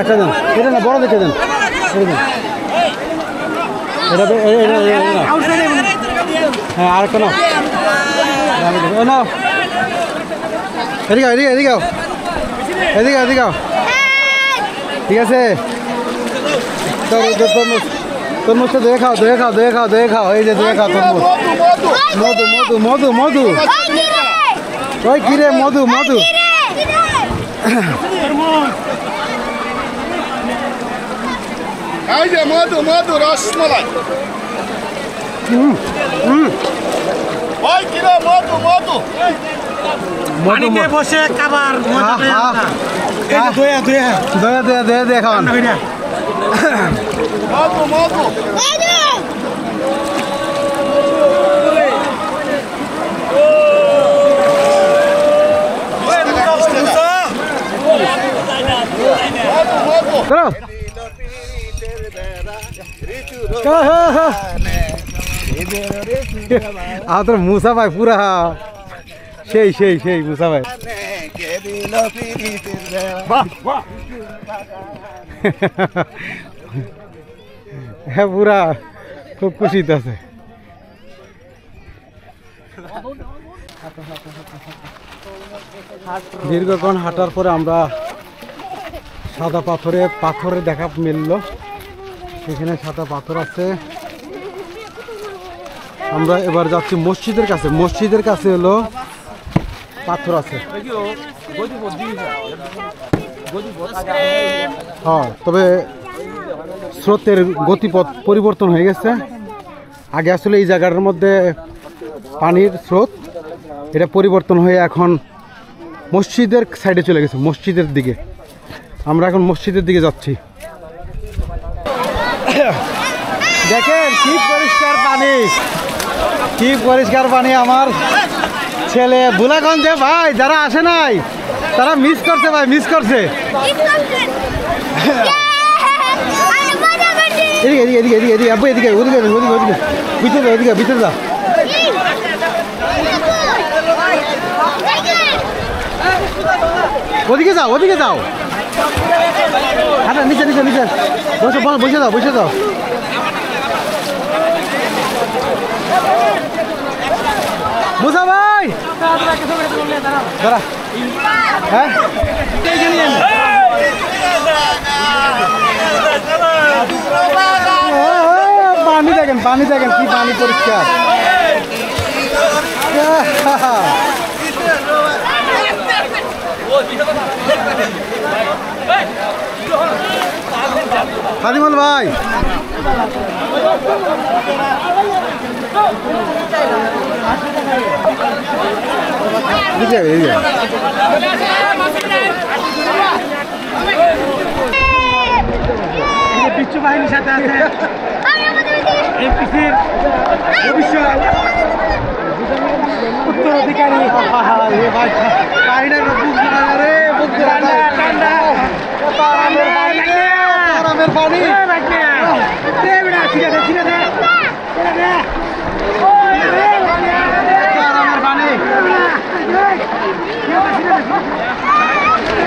আটটা দেন, এটা না বড় দেখে দেন, হ্যাঁ আর কেন এদিকে এদিকে এদিকে এদিকে এদিকে ঠিক আছে। তরমুজটা দয়ে খাও দয়ে খাও দয়ে খাও দয়ে খাও, এই যে দয়ে খাও তরমুজ। মধু মধু মধু মধু, ওই কিরে মধু মধু। এই যে মধু মধু রসমালাই, ওই কিরে মধু মধু। পানিতে বসে খাবার মজা দয়া দয়া দয়া দয়া দয়া দয়া খাওয়ান। মধু মধু তোর মুসা ভাই পুরা সেই সেই সেই মুসা ভাই। হ্যাঁ পুরা খুব খুশিতে আছে। দীর্ঘক্ষণ হাঁটার পরে আমরা সাদা পাথরে দেখা মিলল। এখানে সাদা পাথর আছে। আমরা এবার যাচ্ছি মসজিদের কাছে। মসজিদের কাছে হলো পাথর আছে। হ্যাঁ, তবে স্রোতের গতিপথ পরিবর্তন হয়ে গেছে। আগে আসলে এই জায়গাটার মধ্যে পানির স্রোত, এটা পরিবর্তন হয়ে এখন মসজিদের সাইডে চলে গেছে, মসজিদের দিকে। আমরা এখন মসজিদের দিকে যাচ্ছি। দেখেন কি পরিষ্কার পানি, কি পরিষ্কার পানি। আমার ছেলে বুলাগঞ্জে ভাই যারা আসে নাই তারা মিস করছে ভাই, মিস করছে। এদিকে এদিকে এদিকে এদিকে এদিকে আব্বু এদিকে ওদিকে ওদিকে ওদিকে ভিতরে যা, ওদিকে ভিতরে যা। ওদিকে যাও, ওদিকে যাও। আচ্ছা নিচে নিচে নিচে বসে বসে যাও, বসে যাও। মুসা ভাই দাঁড়া, হ্যাঁ পানি দেখেন, পানি দেখেন কি পানি পরিষ্কার। খাদিমুল ভাই বিচ্ছু বাহিনীর সাথে আছে এমপিসির ভবিষ্যৎ উত্তরাধিকারী। পানি